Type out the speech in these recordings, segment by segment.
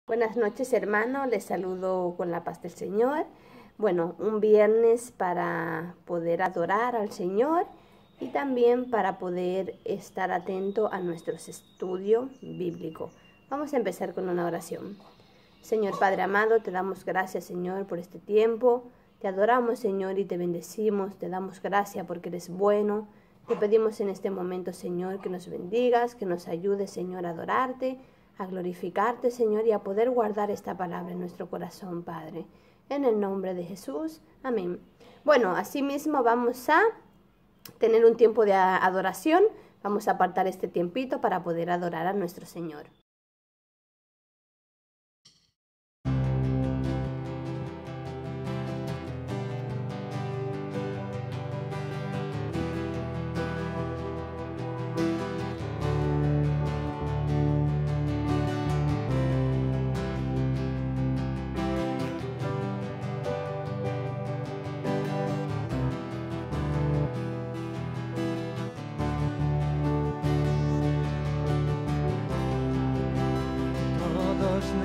Buenas noches, hermano. Les saludo con la paz del Señor. Bueno, un viernes para poder adorar al Señor y también para poder estar atento a nuestros estudios bíblicos. Vamos a empezar con una oración. Señor Padre amado, te damos gracias, Señor, por este tiempo. Te adoramos, Señor, y te bendecimos. Te damos gracias porque eres bueno. Te pedimos en este momento, Señor, que nos bendigas, que nos ayudes, Señor, a adorarte, a glorificarte, Señor, y a poder guardar esta palabra en nuestro corazón, Padre. En el nombre de Jesús. Amén. Bueno, asimismo vamos a tener un tiempo de adoración. Vamos a apartar este tiempito para poder adorar a nuestro Señor.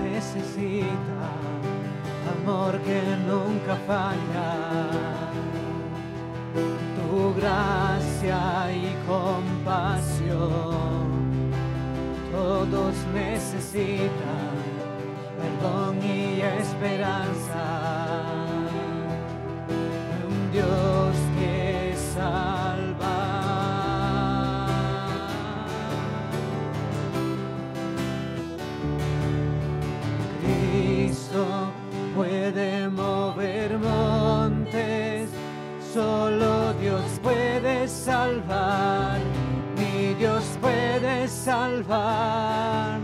Necesita amor que nunca falla, tu gracia y compasión. Todos necesitan perdón y esperanza, un Dios que salva. Puede mover montes, solo Dios puede salvar, mi Dios puede salvar,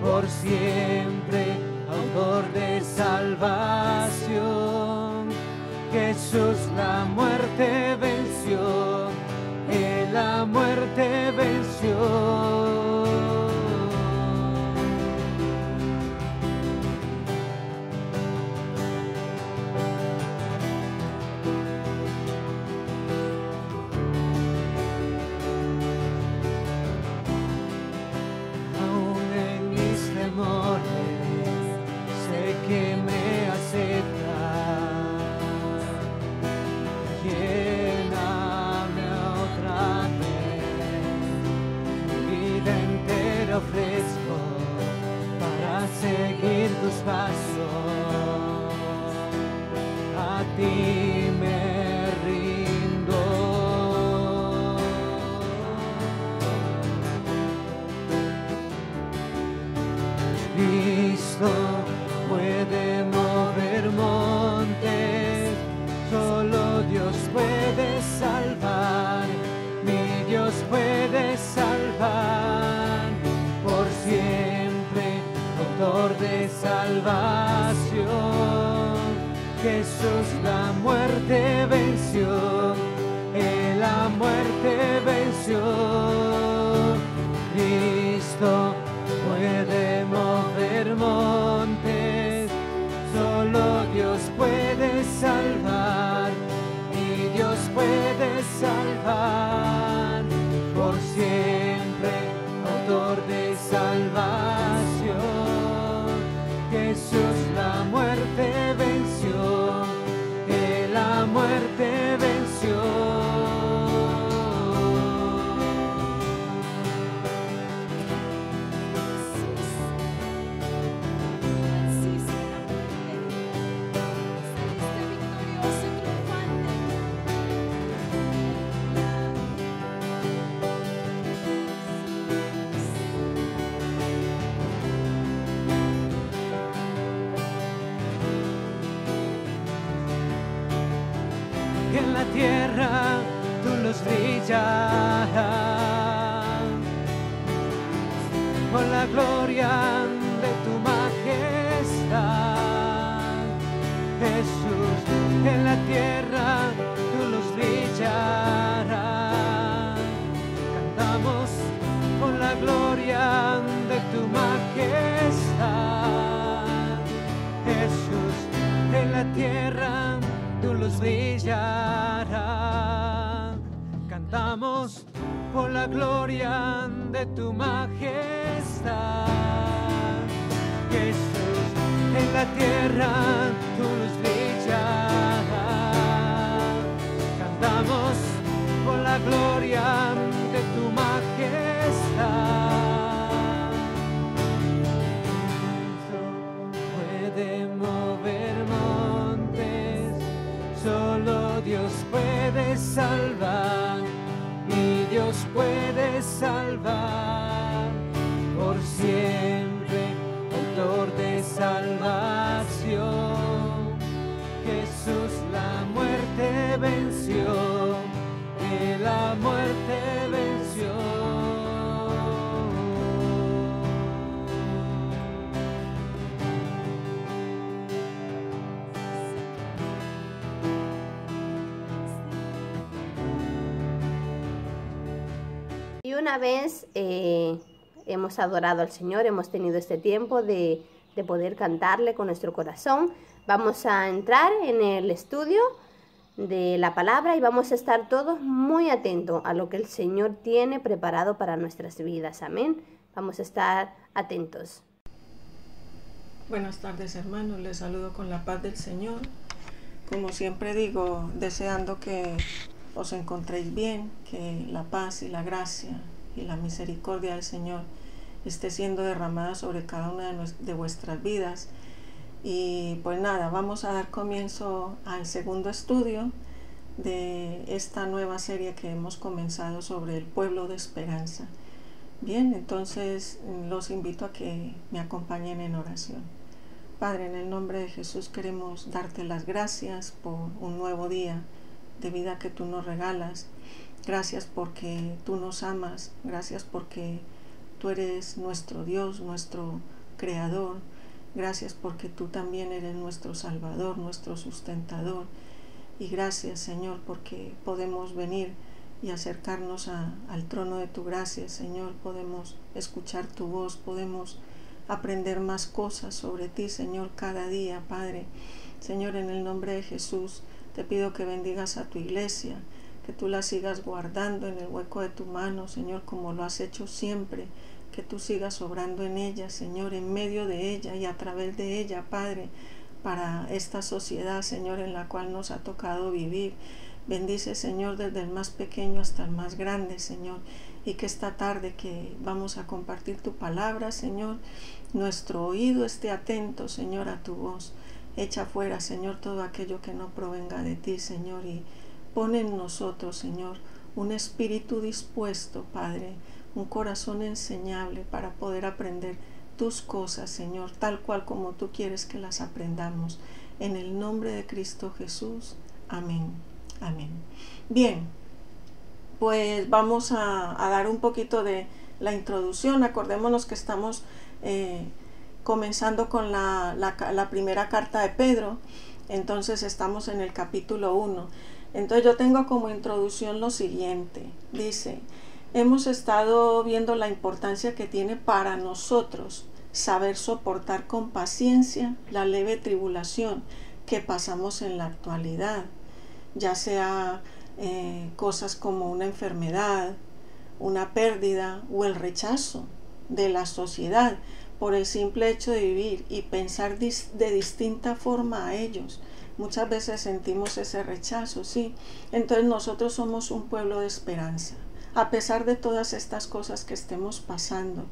por siempre, autor de salvación. Jesús la muerte venció, Él la muerte venció. Sé que me aceptas, lléname otra vez, mi vida entera ofrezco para seguir tus pasos, a ti me rindo. Cristo puede mover montes, solo Dios puede salvar, mi Dios puede salvar, por siempre, autor de salvación. Jesús la muerte venció, Él la muerte venció. Cristo puede mover montes, solo Dios puede salvar, y Dios puede salvar, por siempre, autor de salvación. Jesús la muerte venció, Él la muerte venció. En la tierra tu luz brillará, con la gloria de tu majestad. Jesús, en la tierra tu luz brillará, cantamos con la gloria de tu majestad. Jesús, en la tierra tu luz brillará, cantamos por la gloria de tu majestad. Jesús, la tierra tu luz brilla. Cantamos con la gloria de tu majestad. Puede mover montes, solo Dios puede salvar, y Dios puede salvar por siempre, autor de salvación. Jesús la muerte venció, que la muerte venció. Y una vez hemos adorado al Señor, hemos tenido este tiempo de poder cantarle con nuestro corazón, vamos a entrar en el estudio de la palabra y vamos a estar todos muy atentos a lo que el Señor tiene preparado para nuestras vidas. Amén. Vamos a estar atentos. Buenas tardes, hermanos. Les saludo con la paz del Señor. Como siempre digo, deseando que os encontréis bien, que la paz y la gracia y la misericordia del Señor esté siendo derramada sobre cada una de vuestras vidas. Y pues nada, vamos a dar comienzo al segundo estudio de esta nueva serie que hemos comenzado sobre el pueblo de esperanza. Bien, entonces los invito a que me acompañen en oración. Padre, en el nombre de Jesús queremos darte las gracias por un nuevo día de vida que tú nos regalas. Gracias porque tú nos amas, gracias porque tú eres nuestro Dios, nuestro Creador. Gracias porque tú también eres nuestro Salvador, nuestro sustentador. Y gracias, Señor, porque podemos venir y acercarnos al trono de tu gracia, Señor. Podemos escuchar tu voz, podemos aprender más cosas sobre ti, Señor, cada día, Padre. Señor, en el nombre de Jesús, te pido que bendigas a tu iglesia, que tú la sigas guardando en el hueco de tu mano, Señor, como lo has hecho siempre. Que tú sigas obrando en ella, Señor, en medio de ella y a través de ella, Padre, para esta sociedad, Señor, en la cual nos ha tocado vivir. Bendice, Señor, desde el más pequeño hasta el más grande, Señor, y que esta tarde que vamos a compartir tu palabra, Señor, nuestro oído esté atento, Señor, a tu voz. Echa fuera, Señor, todo aquello que no provenga de ti, Señor, y pon en nosotros, Señor, un espíritu dispuesto, Padre, un corazón enseñable para poder aprender tus cosas, Señor, tal cual como tú quieres que las aprendamos. En el nombre de Cristo Jesús. Amén. Amén. Bien, pues vamos a dar un poquito de la introducción. Acordémonos que estamos comenzando con la primera carta de Pedro. Entonces estamos en el capítulo 1. Entonces yo tengo como introducción lo siguiente. Dice: hemos estado viendo la importancia que tiene para nosotros saber soportar con paciencia la leve tribulación que pasamos en la actualidad, ya sea cosas como una enfermedad, una pérdida o el rechazo de la sociedad por el simple hecho de vivir y pensar de distinta forma a ellos. Muchas veces sentimos ese rechazo, sí. Entonces nosotros somos un pueblo de esperanza. A pesar de todas estas cosas que estemos pasando,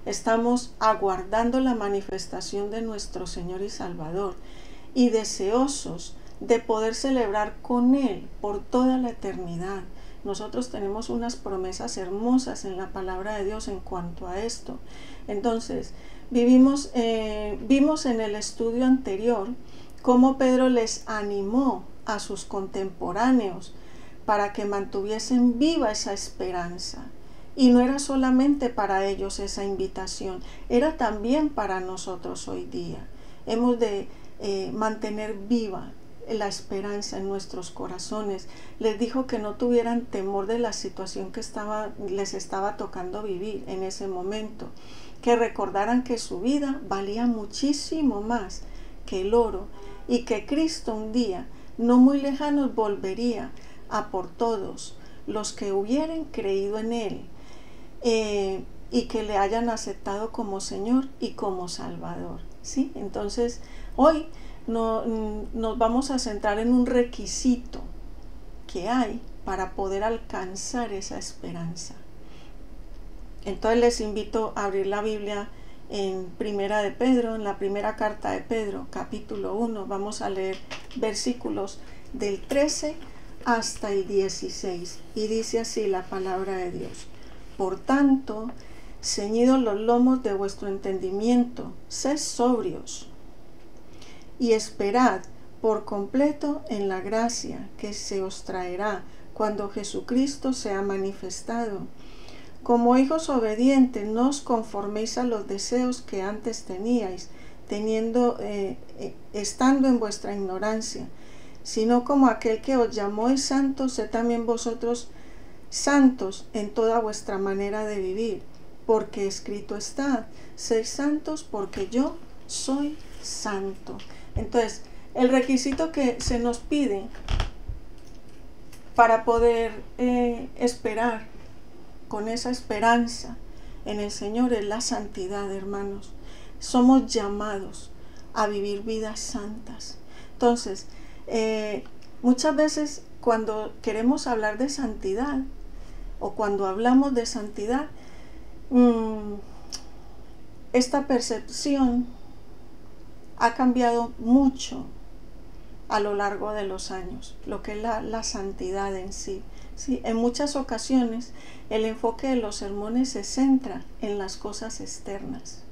estamos aguardando la manifestación de nuestro Señor y Salvador y deseosos de poder celebrar con Él por toda la eternidad. Nosotros tenemos unas promesas hermosas en la palabra de Dios en cuanto a esto. Entonces, vimos en el estudio anterior cómo Pedro les animó a sus contemporáneos para que mantuviesen viva esa esperanza. Y no era solamente para ellos esa invitación, era también para nosotros hoy día. Hemos de mantener viva la esperanza en nuestros corazones. Les dijo que no tuvieran temor de la situación que les estaba tocando vivir en ese momento, que recordaran que su vida valía muchísimo más que el oro y que Cristo un día, no muy lejano, volvería a por todos los que hubieran creído en Él y que le hayan aceptado como Señor y como Salvador. ¿sí? Entonces, hoy nos vamos a centrar en un requisito que hay para poder alcanzar esa esperanza. Entonces les invito a abrir la Biblia en Primera de Pedro, en la primera carta de Pedro, capítulo 1. Vamos a leer versículos del 13 hasta el 16. Y dice así la palabra de Dios: por tanto, ceñidos los lomos de vuestro entendimiento, sed sobrios y esperad por completo en la gracia que se os traerá cuando Jesucristo sea manifestado. Como hijos obedientes, no os conforméis a los deseos que antes teníais, estando en vuestra ignorancia, sino como aquel que os llamó es santo, sed también vosotros santos en toda vuestra manera de vivir, porque escrito está: sed santos porque yo soy santo. Entonces, el requisito que se nos pide para poder esperar con esa esperanza en el Señor es la santidad, hermanos. Somos llamados a vivir vidas santas. Entonces, muchas veces cuando queremos hablar de santidad o cuando hablamos de santidad, esta percepción ha cambiado mucho a lo largo de los años, lo que es la santidad en sí. Sí, en muchas ocasiones el enfoque de los sermones se centra en las cosas externas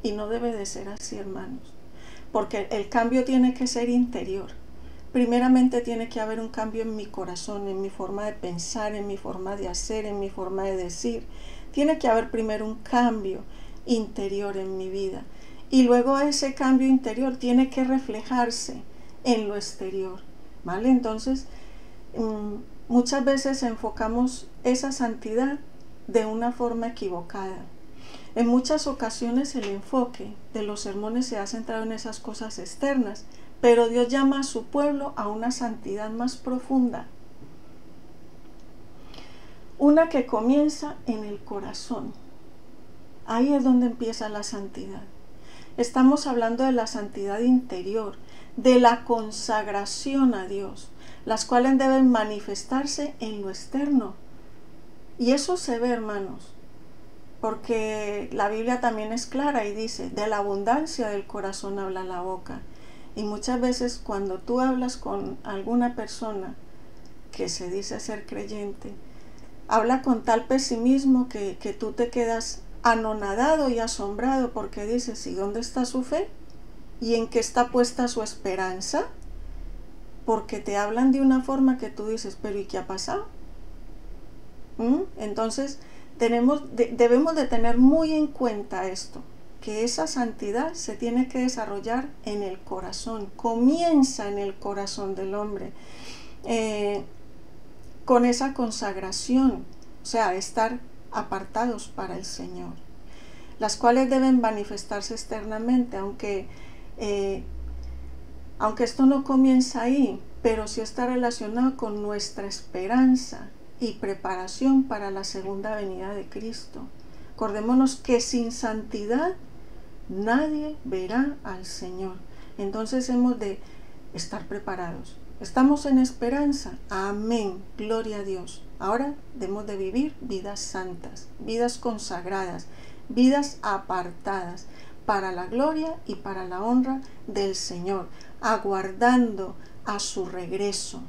y no debe de ser así, hermanos, porque el cambio tiene que ser interior. Primeramente tiene que haber un cambio en mi corazón, en mi forma de pensar, en mi forma de hacer, en mi forma de decir. Tiene que haber primero un cambio interior en mi vida y luego ese cambio interior tiene que reflejarse en lo exterior, ¿vale? Entonces, muchas veces enfocamos esa santidad de una forma equivocada. En muchas ocasiones el enfoque de los sermones se ha centrado en esas cosas externas, pero Dios llama a su pueblo a una santidad más profunda, una que comienza en el corazón. Ahí es donde empieza la santidad. Estamos hablando de la santidad interior, de la consagración a Dios, las cuales deben manifestarse en lo externo. Y eso se ve, hermanos, porque la Biblia también es clara y dice: de la abundancia del corazón habla la boca. Y muchas veces cuando tú hablas con alguna persona que se dice ser creyente, habla con tal pesimismo que tú te quedas anonadado y asombrado, porque dices: ¿y dónde está su fe? ¿Y en qué está puesta su esperanza? Porque te hablan de una forma que tú dices: ¿pero y qué ha pasado? Entonces debemos de tener muy en cuenta esto, que esa santidad se tiene que desarrollar en el corazón, comienza en el corazón del hombre, con esa consagración, o sea, estar apartados para el Señor, las cuales deben manifestarse externamente, aunque esto no comienza ahí, pero sí está relacionado con nuestra esperanza y preparación para la segunda venida de Cristo. Acordémonos que sin santidad nadie verá al Señor. Entonces hemos de estar preparados. ¿Estamos en esperanza? Amén, gloria a Dios. Ahora debemos de vivir vidas santas, vidas consagradas, vidas apartadas para la gloria y para la honra del Señor, aguardando a su regreso.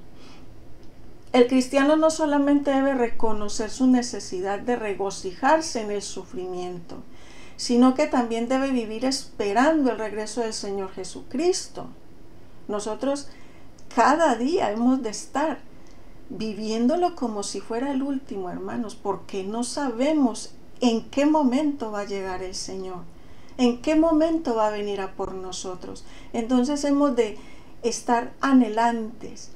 El cristiano no solamente debe reconocer su necesidad de regocijarse en el sufrimiento, sino que también debe vivir esperando el regreso del Señor Jesucristo. Nosotros cada día hemos de estar viviéndolo como si fuera el último, hermanos, porque no sabemos en qué momento va a llegar el Señor, en qué momento va a venir a por nosotros. Entonces hemos de estar anhelantes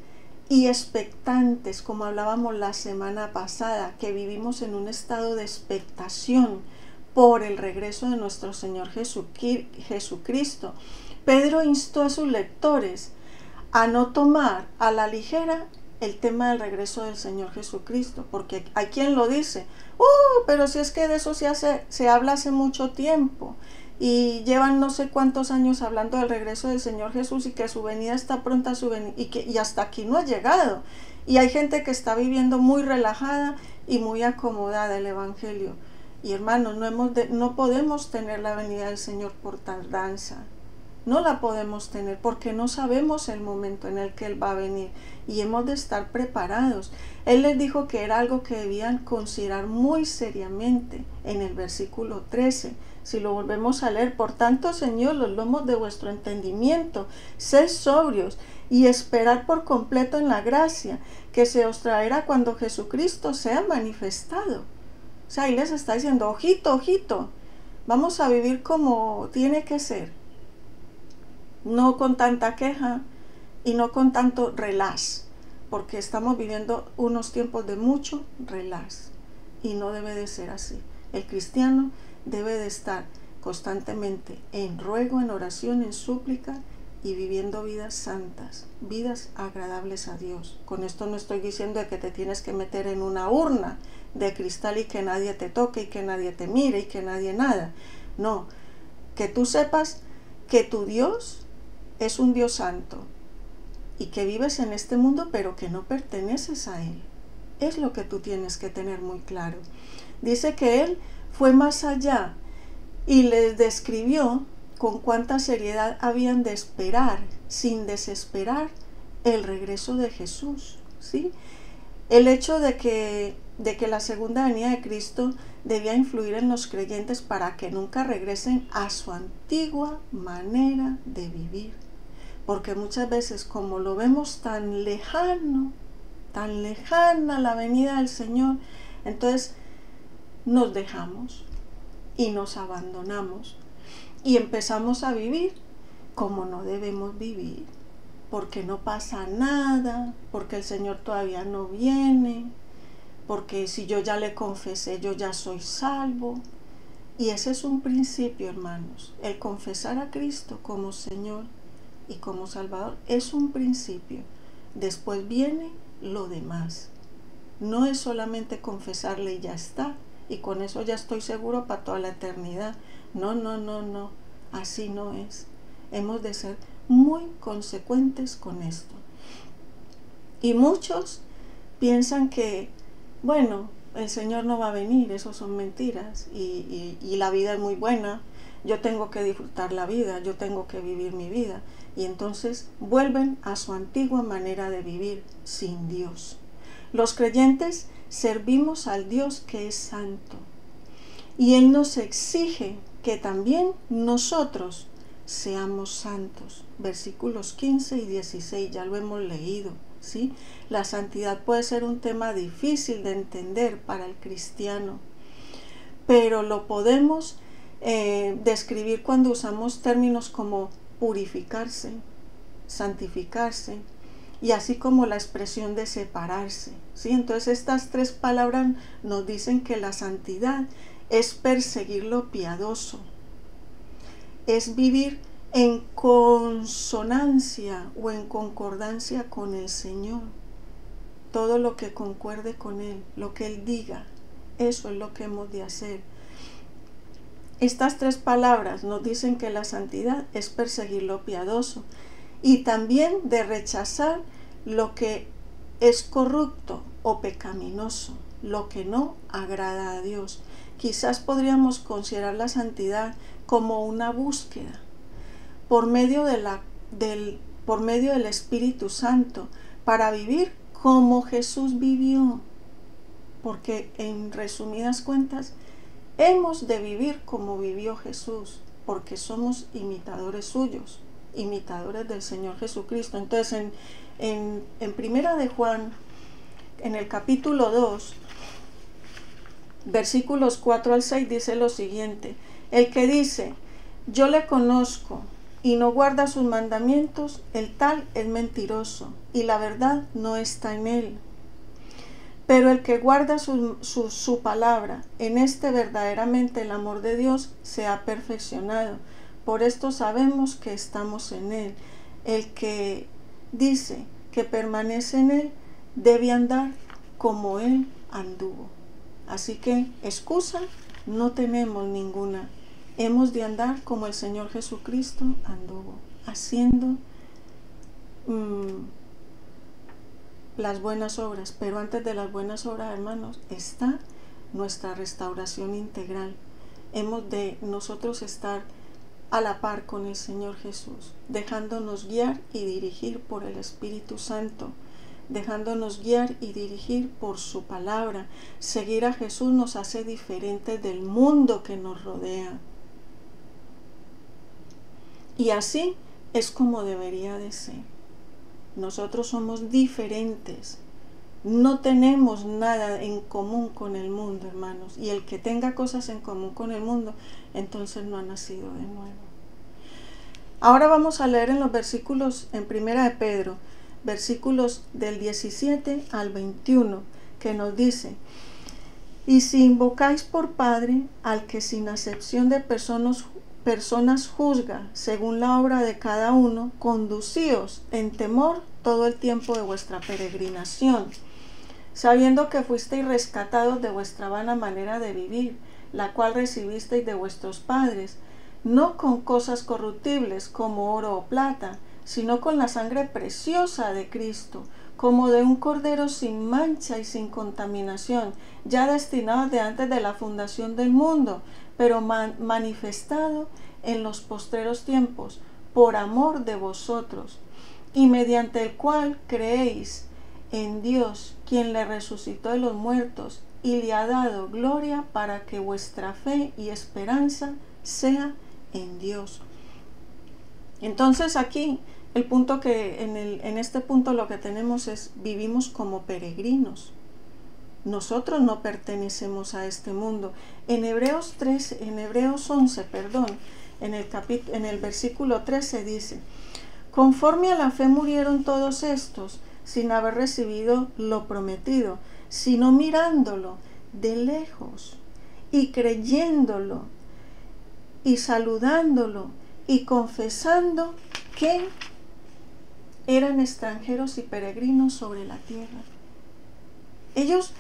y expectantes, como hablábamos la semana pasada, que vivimos en un estado de expectación por el regreso de nuestro Señor Jesucristo. Pedro instó a sus lectores a no tomar a la ligera el tema del regreso del Señor Jesucristo, porque hay quien lo dice: pero si es que de eso se habla hace mucho tiempo. y llevan no sé cuántos años hablando del regreso del Señor Jesús y que su venida está pronta, y hasta aquí no ha llegado. Y hay gente que está viviendo muy relajada y muy acomodada el Evangelio. Y hermanos, no podemos tener la venida del Señor por tardanza. No la podemos tener porque no sabemos el momento en el que Él va a venir y hemos de estar preparados. Él les dijo que era algo que debían considerar muy seriamente en el versículo 13. Si lo volvemos a leer, por tanto, Señor, los lomos de vuestro entendimiento, sed sobrios y esperad por completo en la gracia que se os traerá cuando Jesucristo sea manifestado. O sea, ahí les está diciendo, ojito, ojito, vamos a vivir como tiene que ser. No con tanta queja y no con tanto relax, porque estamos viviendo unos tiempos de mucho relax y no debe de ser así. El cristiano debe de estar constantemente en ruego, en oración, en súplica y viviendo vidas santas, vidas agradables a Dios. Con esto no estoy diciendo que te tienes que meter en una urna de cristal y que nadie te toque y que nadie te mire y que nadie nada. No, que tú sepas que tu Dios es un Dios santo y que vives en este mundo pero que no perteneces a Él. Es lo que tú tienes que tener muy claro. Dice que Él fue más allá y les describió con cuánta seriedad habían de esperar, sin desesperar, el regreso de Jesús, ¿sí? El hecho de que la segunda venida de Cristo debía influir en los creyentes para que nunca regresen a su antigua manera de vivir. Porque muchas veces, como lo vemos tan lejana la venida del Señor, entonces nos dejamos y nos abandonamos y empezamos a vivir como no debemos vivir, porque no pasa nada, porque el Señor todavía no viene, porque si yo ya le confesé, yo ya soy salvo. Y ese es un principio, hermanos. El confesar a Cristo como Señor y como Salvador es un principio. Después viene lo demás. No es solamente confesarle y ya está, y con eso ya estoy seguro para toda la eternidad. No, así no es. Hemos de ser muy consecuentes con esto. Y muchos piensan que, bueno, el Señor no va a venir, eso son mentiras, y la vida es muy buena, yo tengo que disfrutar la vida, yo tengo que vivir mi vida, y entonces vuelven a su antigua manera de vivir sin Dios. Los creyentes servimos al Dios que es santo, y Él nos exige que también nosotros seamos santos. Versículos 15 y 16, ya lo hemos leído, ¿sí? La santidad puede ser un tema difícil de entender para el cristiano, pero lo podemos describir cuando usamos términos como purificarse, santificarse, y así como la expresión de separarse, ¿sí? Entonces estas tres palabras nos dicen que la santidad es perseguir lo piadoso, es vivir en consonancia o en concordancia con el Señor. Todo lo que concuerde con Él, lo que Él diga, eso es lo que hemos de hacer. Estas tres palabras nos dicen que la santidad es perseguir lo piadoso y también de rechazar lo que es corrupto o pecaminoso, lo que no agrada a Dios. Quizás podríamos considerar la santidad como una búsqueda por medio del Espíritu Santo para vivir como Jesús vivió, porque en resumidas cuentas hemos de vivir como vivió Jesús, porque somos imitadores suyos, imitadores del Señor Jesucristo. Entonces en Primera de Juan, en el capítulo 2, versículos 4 al 6 dice lo siguiente: el que dice yo le conozco y no guarda sus mandamientos, el tal es mentiroso y la verdad no está en él. Pero el que guarda su palabra, en este verdaderamente el amor de Dios se ha perfeccionado. Por esto sabemos que estamos en Él. El que dice que permanece en Él debe andar como Él anduvo. Así que excusa no tenemos ninguna hemos de andar como el Señor Jesucristo anduvo, haciendo las buenas obras. Pero antes de las buenas obras, hermanos, está nuestra restauración integral. Hemos de nosotros estar a la par con el Señor Jesús, dejándonos guiar y dirigir por el Espíritu Santo, dejándonos guiar y dirigir por su palabra. Seguir a Jesús nos hace diferentes del mundo que nos rodea. Y así es como debería de ser. Nosotros somos diferentes. No tenemos nada en común con el mundo, hermanos. Y el que tenga cosas en común con el mundo, entonces no ha nacido de nuevo. Ahora vamos a leer en los versículos, en Primera de Pedro, versículos del 17 al 21, que nos dice: y si invocáis por Padre al que sin acepción de personas juzga según la obra de cada uno, conducíos en temor todo el tiempo de vuestra peregrinación, sabiendo que fuisteis rescatados de vuestra vana manera de vivir, la cual recibisteis de vuestros padres, no con cosas corruptibles como oro o plata, sino con la sangre preciosa de Cristo, como de un cordero sin mancha y sin contaminación, ya destinado de antes de la fundación del mundo, pero manifestado en los postreros tiempos, por amor de vosotros, y mediante el cual creéis en Dios, quien le resucitó de los muertos, y le ha dado gloria, para que vuestra fe y esperanza sea en Dios. Entonces aquí, el punto que en este punto lo que tenemos es: vivimos como peregrinos. Nosotros no pertenecemos a este mundo. En Hebreos 11, en el versículo 13 dice: conforme a la fe murieron todos estos, sin haber recibido lo prometido, sino mirándolo de lejos y creyéndolo y saludándolo y confesando que eran extranjeros y peregrinos sobre la tierra. Ellos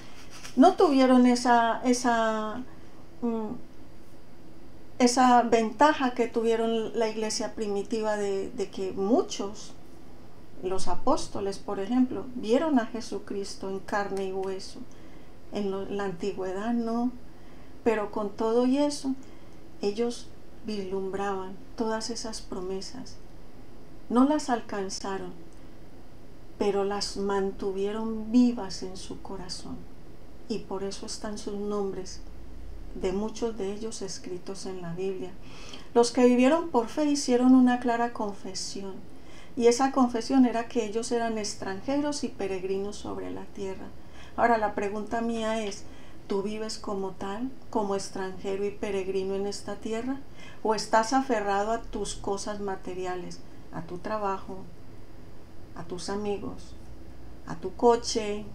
no tuvieron esa ventaja que tuvieron la iglesia primitiva de que muchos, los apóstoles por ejemplo, vieron a Jesucristo en carne y hueso. En la antigüedad no, pero con todo y eso ellos vislumbraban todas esas promesas. No las alcanzaron, pero las mantuvieron vivas en su corazón, y por eso están sus nombres de muchos de ellos escritos en la Biblia. Los que vivieron por fe hicieron una clara confesión, y esa confesión era que ellos eran extranjeros y peregrinos sobre la tierra. Ahora la pregunta mía es: ¿tú vives como tal, como extranjero y peregrino en esta tierra? ¿O estás aferrado a tus cosas materiales, a tu trabajo, a tus amigos, a tu coche,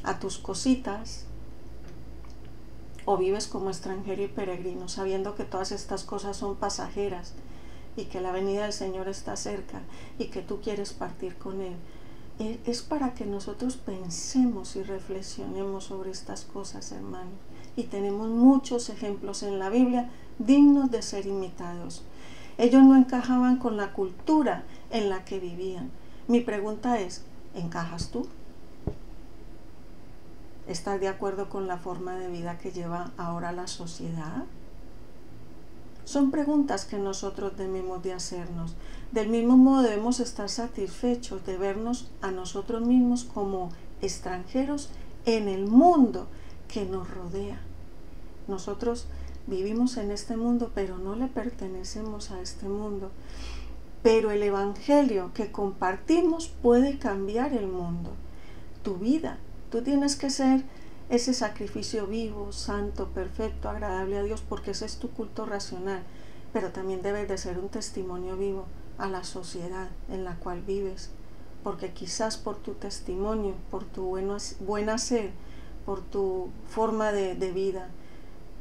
a tus cositas? ¿O vives como extranjero y peregrino, sabiendo que todas estas cosas son pasajeras y que la venida del Señor está cerca y que tú quieres partir con Él? Es para que nosotros pensemos y reflexionemos sobre estas cosas, hermanos. Y tenemos muchos ejemplos en la Biblia dignos de ser imitados. Ellos no encajaban con la cultura en la que vivían. Mi pregunta es: ¿encajas tú? ¿Estás de acuerdo con la forma de vida que lleva ahora la sociedad? Son preguntas que nosotros debemos de hacernos. Del mismo modo debemos estar satisfechos de vernos a nosotros mismos como extranjeros en el mundo que nos rodea. Nosotros vivimos en este mundo, pero no le pertenecemos a este mundo. Pero el evangelio que compartimos puede cambiar el mundo. Tu vida, tú tienes que ser ese sacrificio vivo, santo, perfecto, agradable a Dios, porque ese es tu culto racional. Pero también debes de ser un testimonio vivo a la sociedad en la cual vives, porque quizás por tu testimonio, por tu buen hacer, por tu forma de vida,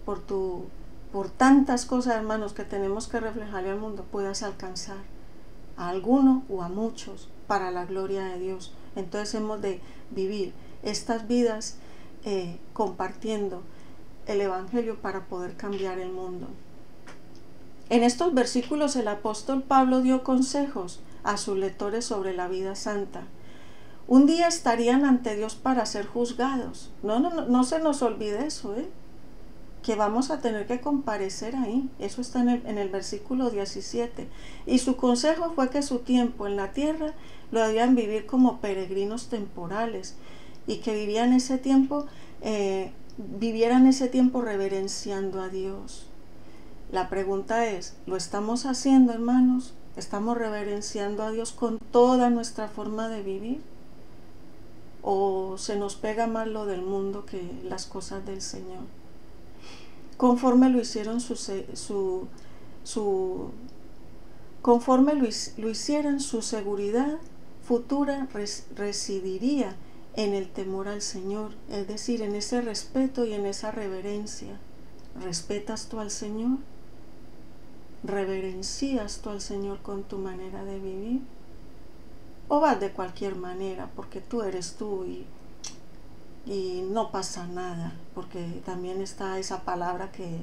por tantas cosas, hermanos, que tenemos que reflejarle al mundo, puedas alcanzar a alguno o a muchos para la gloria de Dios. Entonces hemos de vivir estas vidas compartiendo el Evangelio para poder cambiar el mundo. En estos versículos el apóstol Pablo dio consejos a sus lectores sobre la vida santa. Un día estarían ante Dios para ser juzgados. No se nos olvide eso, que vamos a tener que comparecer ahí. Eso está en el versículo 17. Y su consejo fue que su tiempo en la tierra lo debían vivir como peregrinos temporales y que vivieran ese tiempo reverenciando a Dios. La pregunta es, ¿lo estamos haciendo, hermanos? ¿Estamos reverenciando a Dios con toda nuestra forma de vivir? ¿O se nos pega más lo del mundo que las cosas del Señor? Conforme lo hicieron su seguridad futura residiría en el temor al Señor, es decir, en ese respeto y en esa reverencia. ¿Respetas tú al Señor? ¿Reverencias tú al Señor con tu manera de vivir? ¿O vas de cualquier manera porque tú eres tú y no pasa nada? Porque también está esa palabra que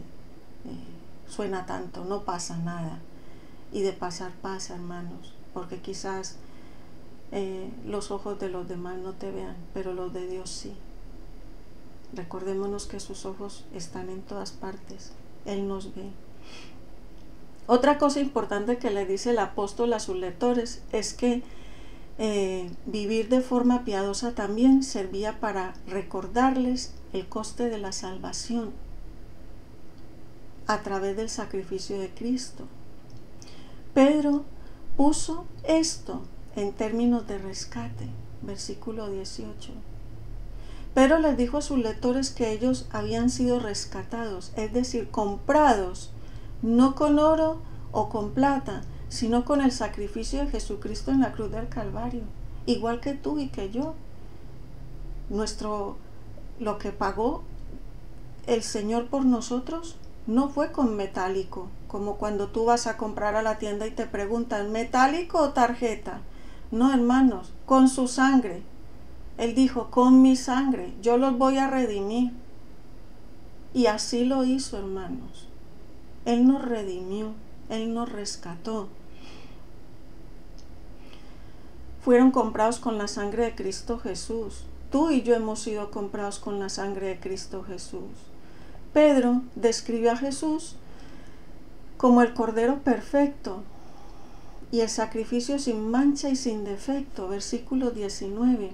suena tanto, no pasa nada. Y de pasar pasa, hermanos, porque quizás los ojos de los demás no te vean, pero los de Dios sí. Recordémonos que sus ojos están en todas partes, Él nos ve. Otra cosa importante que le dice el apóstol a sus lectores es que vivir de forma piadosa también servía para recordarles el coste de la salvación a través del sacrificio de Cristo. Pedro puso esto en términos de rescate, versículo 18. Pero les dijo a sus lectores que ellos habían sido rescatados, es decir, comprados, no con oro o con plata, sino con el sacrificio de Jesucristo en la cruz del Calvario, igual que tú y que yo. Lo que pagó el Señor por nosotros no fue con metálico, como cuando tú vas a comprar a la tienda y te preguntan, ¿metálico o tarjeta? No, hermanos, con su sangre. Él dijo, con mi sangre, yo los voy a redimir. Y así lo hizo, hermanos. Él nos redimió, Él nos rescató. Fueron comprados con la sangre de Cristo Jesús. Tú y yo hemos sido comprados con la sangre de Cristo Jesús. Pedro describió a Jesús como el Cordero perfecto y el sacrificio sin mancha y sin defecto, versículo 19.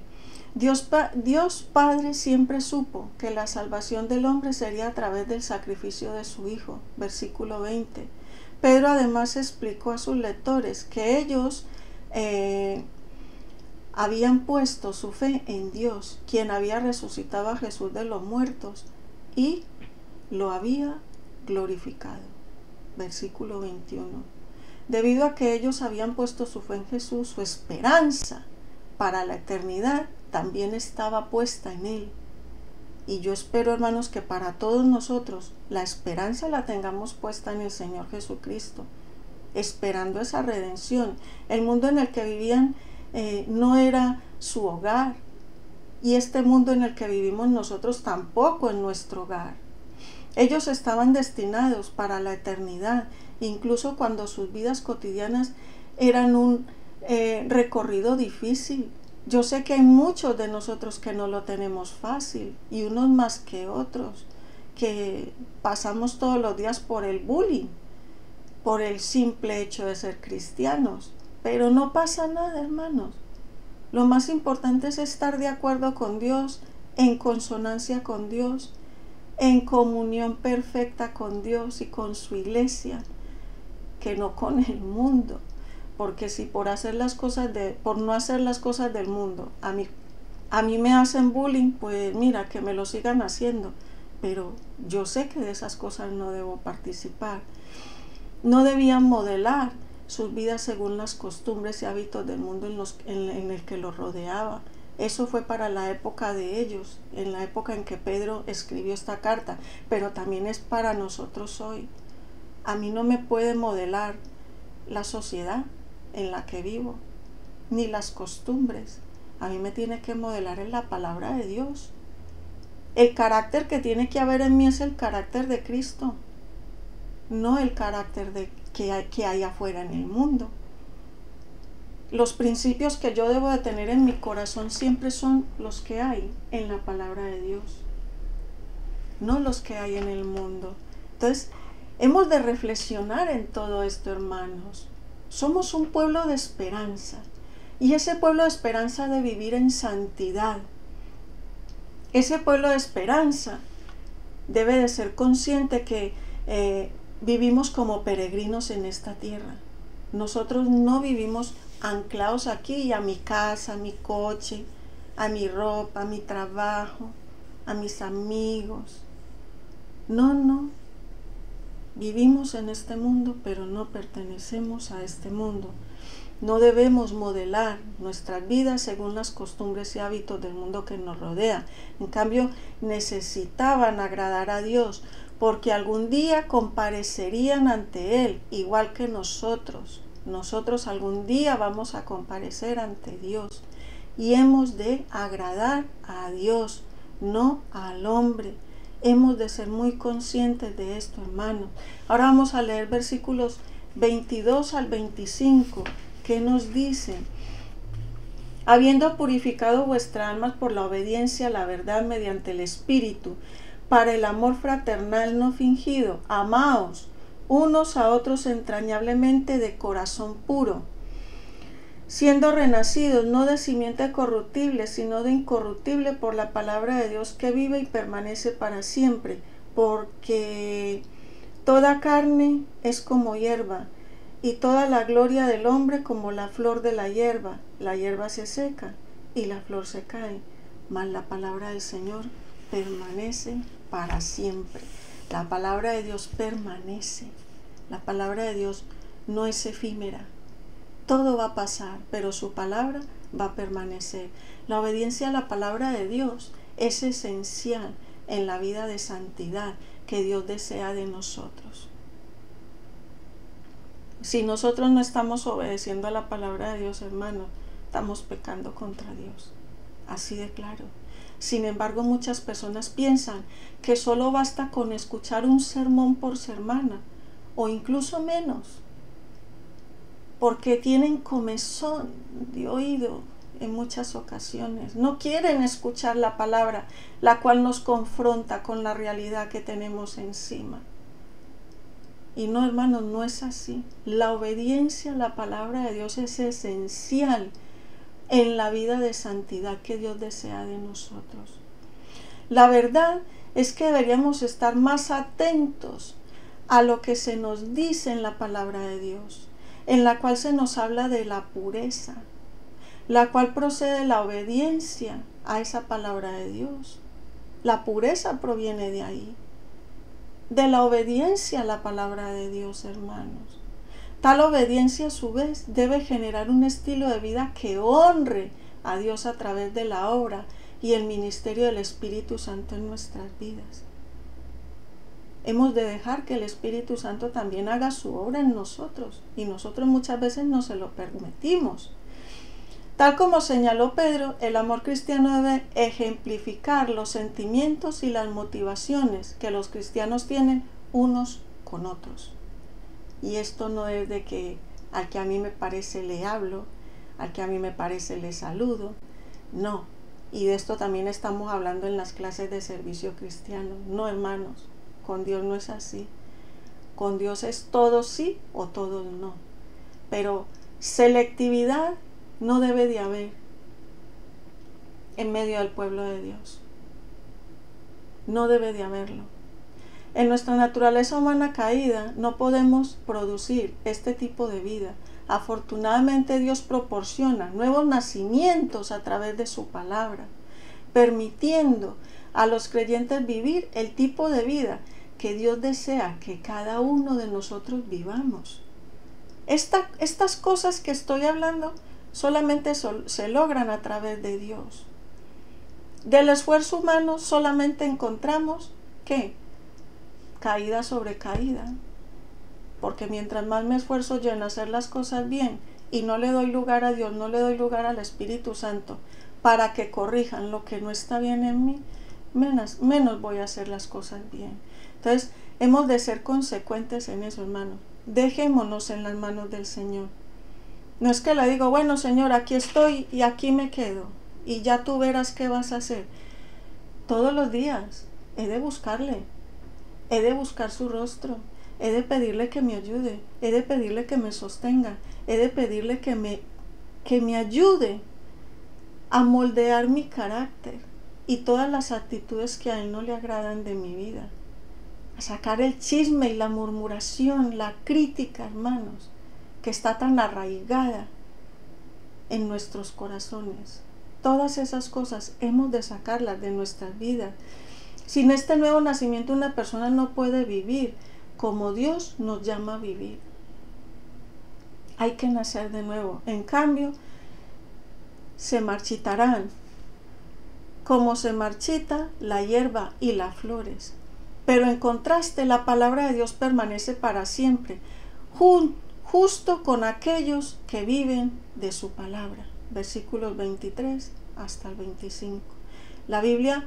Dios Padre siempre supo que la salvación del hombre sería a través del sacrificio de su Hijo, versículo 20. Pedro además explicó a sus lectores que ellos habían puesto su fe en Dios, quien había resucitado a Jesús de los muertos y lo había glorificado, versículo 21. Debido a que ellos habían puesto su fe en Jesús, su esperanza para la eternidad también estaba puesta en Él. Y yo espero, hermanos, que para todos nosotros la esperanza la tengamos puesta en el Señor Jesucristo, esperando esa redención. El mundo en el que vivían no era su hogar, y este mundo en el que vivimos nosotros tampoco es nuestro hogar. Ellos estaban destinados para la eternidad, incluso cuando sus vidas cotidianas eran un recorrido difícil. Yo sé que hay muchos de nosotros que no lo tenemos fácil, y unos más que otros, que pasamos todos los días por el bullying, por el simple hecho de ser cristianos. Pero no pasa nada, hermanos. Lo más importante es estar de acuerdo con Dios, en consonancia con Dios, en comunión perfecta con Dios y con su iglesia, que no con el mundo. Porque si por no hacer las cosas del mundo a mí me hacen bullying, pues mira, que me lo sigan haciendo, pero yo sé que de esas cosas no debo participar. No debían modelar sus vidas según las costumbres y hábitos del mundo en el que los rodeaba. Eso fue para la época de ellos, en la época en que Pedro escribió esta carta, pero también es para nosotros hoy. A mí no me puede modelar la sociedad en la que vivo, ni las costumbres. A mí me tiene que modelar en la palabra de Dios. El carácter que tiene que haber en mí es el carácter de Cristo, no el carácter que hay afuera en el mundo. Los principios que yo debo de tener en mi corazón siempre son los que hay en la palabra de Dios, no los que hay en el mundo. Entonces, hemos de reflexionar en todo esto, hermanos. Somos un pueblo de esperanza, y ese pueblo de esperanza de vivir en santidad. Ese pueblo de esperanza debe de ser consciente que vivimos como peregrinos en esta tierra. Nosotros no vivimos anclados aquí a mi casa, a mi coche, a mi ropa, a mi trabajo, a mis amigos. No. Vivimos en este mundo, pero no pertenecemos a este mundo. No debemos modelar nuestras vidas según las costumbres y hábitos del mundo que nos rodea. En cambio, necesitaban agradar a Dios, porque algún día comparecerían ante Él, igual que nosotros. Nosotros algún día vamos a comparecer ante Dios, y hemos de agradar a Dios, no al hombre. Hemos de ser muy conscientes de esto, hermanos. Ahora vamos a leer versículos 22 al 25, que nos dice: habiendo purificado vuestras almas por la obediencia a la verdad mediante el Espíritu, para el amor fraternal no fingido, amaos unos a otros entrañablemente de corazón puro, siendo renacidos no de simiente corruptible, sino de incorruptible por la palabra de Dios que vive y permanece para siempre, porque toda carne es como hierba, y toda la gloria del hombre como la flor de la hierba. La hierba se seca y la flor se cae, mas la palabra del Señor permanece para siempre. La palabra de Dios permanece. La palabra de Dios no es efímera. Todo va a pasar, pero su palabra va a permanecer. La obediencia a la palabra de Dios es esencial en la vida de santidad que Dios desea de nosotros. Si nosotros no estamos obedeciendo a la palabra de Dios, hermanos, estamos pecando contra Dios. Así de claro. Sin embargo, muchas personas piensan que solo basta con escuchar un sermón por semana, o incluso menos, porque tienen comezón de oído en muchas ocasiones. No quieren escuchar la palabra, la cual nos confronta con la realidad que tenemos encima. Y no, hermanos, no es así. La obediencia a la palabra de Dios es esencial en la vida de santidad que Dios desea de nosotros. La verdad es que deberíamos estar más atentos a lo que se nos dice en la palabra de Dios, en la cual se nos habla de la pureza, la cual procede de la obediencia a esa palabra de Dios. La pureza proviene de ahí, de la obediencia a la palabra de Dios, hermanos. Tal obediencia a su vez debe generar un estilo de vida que honre a Dios a través de la obra y el ministerio del Espíritu Santo en nuestras vidas. Hemos de dejar que el Espíritu Santo también haga su obra en nosotros, y nosotros muchas veces no se lo permitimos. Tal como señaló Pedro, el amor cristiano debe ejemplificar los sentimientos y las motivaciones que los cristianos tienen unos con otros. Y esto no es de que al que a mí me parece le hablo, al que a mí me parece le saludo, no. Y de esto también estamos hablando en las clases de servicio cristiano. No, hermanos, con Dios no es así. Con Dios es todo sí o todo no. Pero selectividad no debe de haber en medio del pueblo de Dios. No debe de haberlo. En nuestra naturaleza humana caída no podemos producir este tipo de vida. Afortunadamente Dios proporciona nuevos nacimientos a través de su palabra, permitiendo a los creyentes vivir el tipo de vida que Dios desea que cada uno de nosotros vivamos. Estas cosas que estoy hablando solamente se logran a través de Dios. Del esfuerzo humano solamente encontramos ¿qué? Caída sobre caída. Porque mientras más me esfuerzo yo en hacer las cosas bien y no le doy lugar a Dios, no le doy lugar al Espíritu Santo para que corrijan lo que no está bien en mí, menos voy a hacer las cosas bien. Entonces, hemos de ser consecuentes en eso, hermano. Dejémonos en las manos del Señor. No es que le digo, bueno, Señor, aquí estoy y aquí me quedo, y ya tú verás qué vas a hacer. Todos los días he de buscarle, he de buscar su rostro, he de pedirle que me ayude, he de pedirle que me sostenga, he de pedirle que me ayude a moldear mi carácter y todas las actitudes que a Él no le agradan de mi vida. A sacar el chisme y la murmuración, la crítica, hermanos, que está tan arraigada en nuestros corazones. Todas esas cosas hemos de sacarlas de nuestras vidas. Sin este nuevo nacimiento una persona no puede vivir como Dios nos llama a vivir. Hay que nacer de nuevo. En cambio, se marchitarán como se marchita la hierba y las flores. Pero en contraste, la palabra de Dios permanece para siempre, justo con aquellos que viven de su palabra. Versículos 23 hasta el 25. La Biblia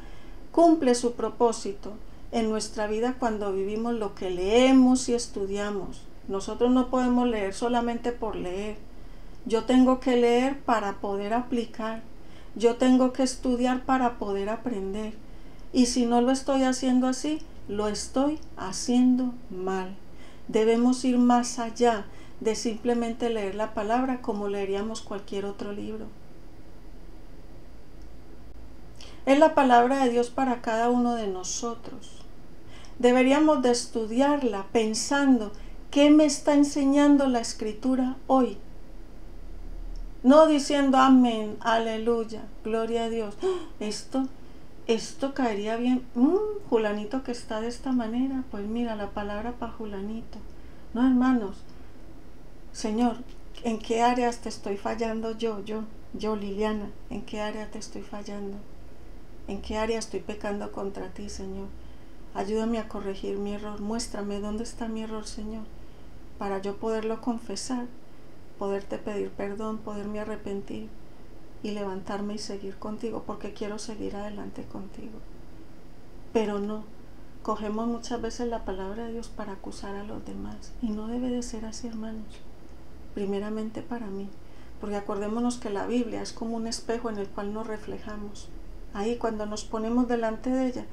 cumple su propósito en nuestra vida cuando vivimos lo que leemos y estudiamos. Nosotros no podemos leer solamente por leer. Yo tengo que leer para poder aplicar. Yo tengo que estudiar para poder aprender. Y si no lo estoy haciendo así, lo estoy haciendo mal. Debemos ir más allá de simplemente leer la palabra como leeríamos cualquier otro libro. Es la palabra de Dios para cada uno de nosotros. Deberíamos de estudiarla pensando qué me está enseñando la Escritura hoy. No diciendo amén, aleluya, gloria a Dios. Esto caería bien. Julanito que está de esta manera, pues mira la palabra para Julanito. No, hermanos. Señor, ¿en qué áreas te estoy fallando yo, Liliana? ¿En qué área te estoy fallando? ¿En qué área estoy pecando contra ti, Señor? Ayúdame a corregir mi error. Muéstrame dónde está mi error, Señor, para yo poderlo confesar, poderte pedir perdón, poderme arrepentir y levantarme y seguir contigo, porque quiero seguir adelante contigo. Pero no, cogemos muchas veces la palabra de Dios para acusar a los demás, y no debe de ser así, hermanos. Primeramente para mí, porque acordémonos que la Biblia es como un espejo en el cual nos reflejamos. Ahí cuando nos ponemos delante de ella,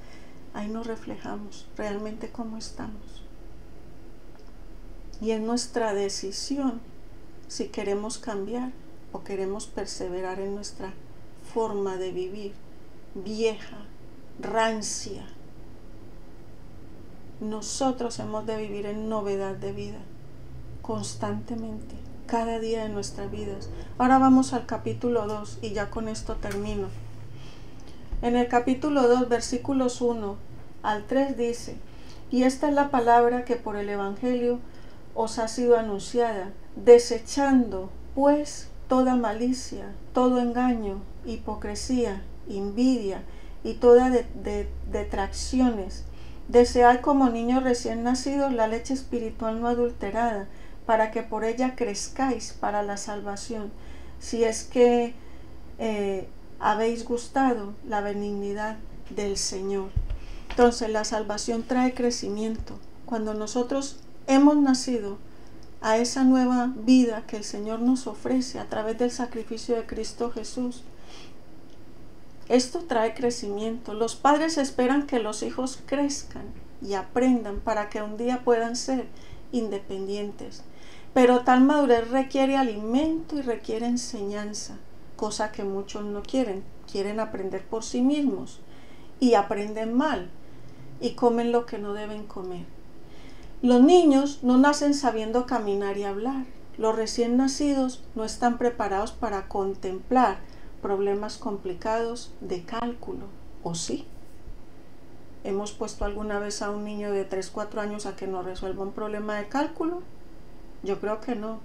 ahí nos reflejamos realmente cómo estamos. Y es nuestra decisión si queremos cambiar o queremos perseverar en nuestra forma de vivir, vieja, rancia. Nosotros hemos de vivir en novedad de vida, constantemente, cada día de nuestras vidas. Ahora vamos al capítulo 2 y ya con esto termino. En el capítulo 2, versículos 1 al 3 dice: y esta es la palabra que por el Evangelio os ha sido anunciada, desechando pues toda malicia, todo engaño, hipocresía, envidia y toda detracciones. Desead como niños recién nacidos la leche espiritual no adulterada, para que por ella crezcáis para la salvación, si es que habéis gustado la benignidad del Señor. Entonces la salvación trae crecimiento. Cuando nosotros hemos nacido a esa nueva vida que el Señor nos ofrece a través del sacrificio de Cristo Jesús, esto trae crecimiento. Los padres esperan que los hijos crezcan y aprendan para que un día puedan ser independientes. Pero tal madurez requiere alimento y requiere enseñanza, cosa que muchos no quieren. Quieren aprender por sí mismos y aprenden mal y comen lo que no deben comer. Los niños no nacen sabiendo caminar y hablar. Los recién nacidos no están preparados para contemplar problemas complicados de cálculo, ¿o sí? ¿Hemos puesto alguna vez a un niño de 3, 4 años a que nos resuelva un problema de cálculo? Yo creo que no.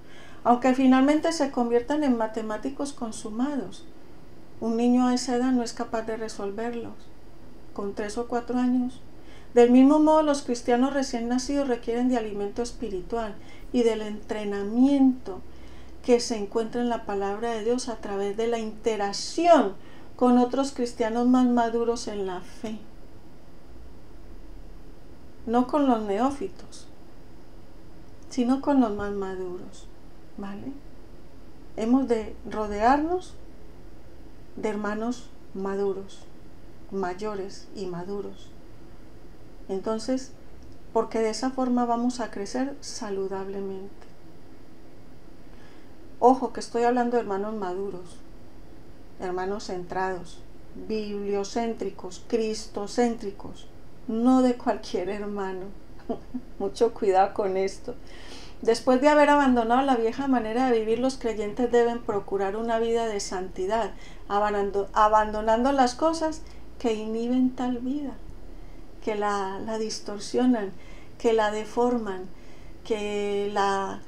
Aunque finalmente se conviertan en matemáticos consumados, un niño a esa edad no es capaz de resolverlos. Con 3 o 4 años. Del mismo modo, los cristianos recién nacidos requieren de alimento espiritual y del entrenamiento que se encuentra en la palabra de Dios a través de la interacción con otros cristianos más maduros en la fe. no con los neófitos, sino con los más maduros, ¿vale? Hemos de rodearnos de hermanos maduros, mayores y maduros. Entonces, porque de esa forma vamos a crecer saludablemente. Ojo, que estoy hablando de hermanos maduros, hermanos centrados, bibliocéntricos, cristocéntricos, no de cualquier hermano. Mucho cuidado con esto. Después de haber abandonado la vieja manera de vivir, los creyentes deben procurar una vida de santidad, abandonando las cosas que inhiben tal vida, que la distorsionan, que la deforman, que la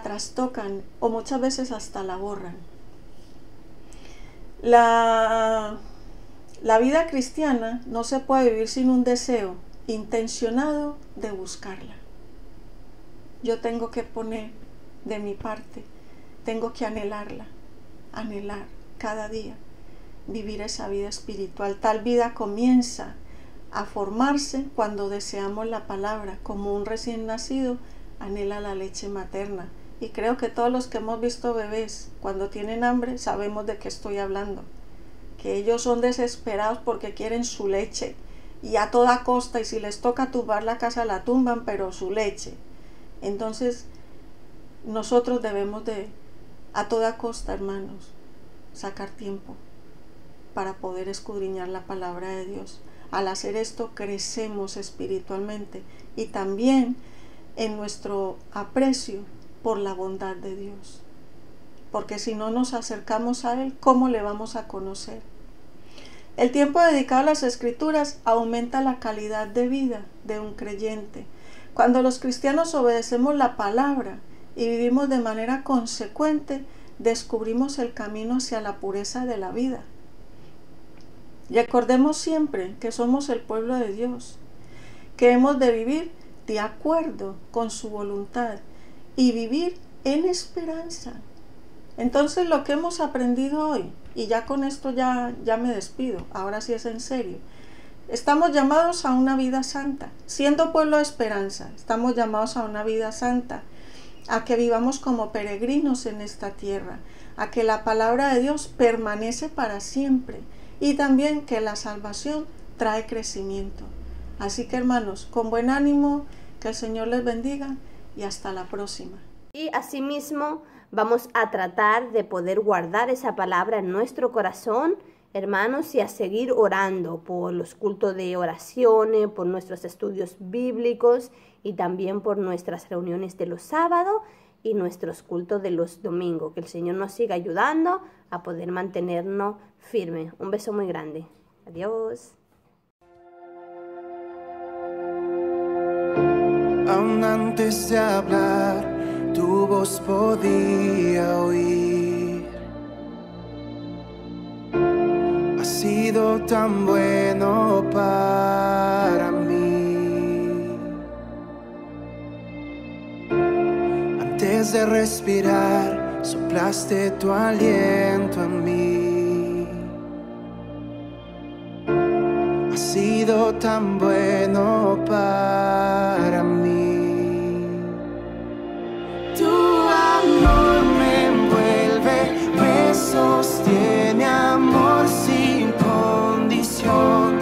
trastocan o muchas veces hasta la borran. La vida cristiana no se puede vivir sin un deseo intencionado de buscarla. Yo tengo que poner de mi parte, tengo que anhelar cada día, vivir esa vida espiritual. Tal vida comienza a formarse cuando deseamos la palabra, como un recién nacido anhela la leche materna. Y creo que todos los que hemos visto bebés cuando tienen hambre sabemos de qué estoy hablando, que ellos son desesperados porque quieren su leche y a toda costa, y si les toca tumbar la casa la tumban, pero su leche. Entonces nosotros debemos de a toda costa, hermanos, sacar tiempo para poder escudriñar la palabra de Dios. Al hacer esto crecemos espiritualmente y también en nuestro aprecio por la bondad de Dios, porque si no nos acercamos a Él, ¿cómo le vamos a conocer? El tiempo dedicado a las Escrituras aumenta la calidad de vida de un creyente. Cuando los cristianos obedecemos la palabra y vivimos de manera consecuente, descubrimos el camino hacia la pureza de la vida. Recordemos siempre que somos el pueblo de Dios, que hemos de vivir de acuerdo con su voluntad y vivir en esperanza. Entonces, lo que hemos aprendido hoy, y ya con esto ya me despido, ahora sí es en serio, estamos llamados a una vida santa, siendo pueblo de esperanza, estamos llamados a una vida santa, a que vivamos como peregrinos en esta tierra, a que la palabra de Dios permanece para siempre y también que la salvación trae crecimiento. Así que, hermanos, con buen ánimo, que el Señor les bendiga y hasta la próxima. Y asimismo vamos a tratar de poder guardar esa palabra en nuestro corazón, hermanos, y a seguir orando por los cultos de oraciones, por nuestros estudios bíblicos y también por nuestras reuniones de los sábados y nuestros cultos de los domingos. Que el Señor nos siga ayudando a poder mantenernos firmes. Un beso muy grande. Adiós. Aún antes de hablar, tu voz podía oír. Has sido tan bueno para mí. Antes de respirar, soplaste tu aliento en mí. Has sido tan bueno para mí. Sostiene, amor sin condición,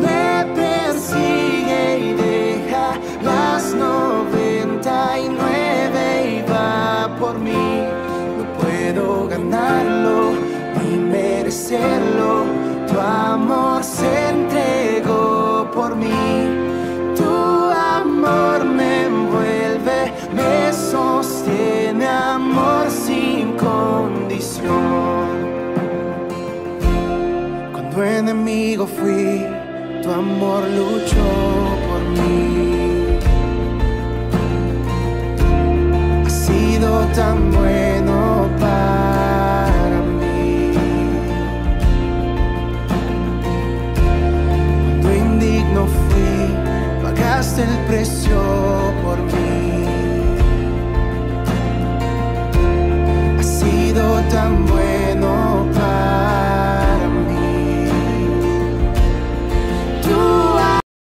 me persigue y deja las 99 y va por mí. No puedo ganarlo ni merecerlo, tu amor se entregó por mí. Tu amor me envuelve, me sostiene, amor sin condición. Cuando enemigo fui, tu amor luchó por mí. Has sido tan bueno para mí. Cuando indigno fui, pagaste el precio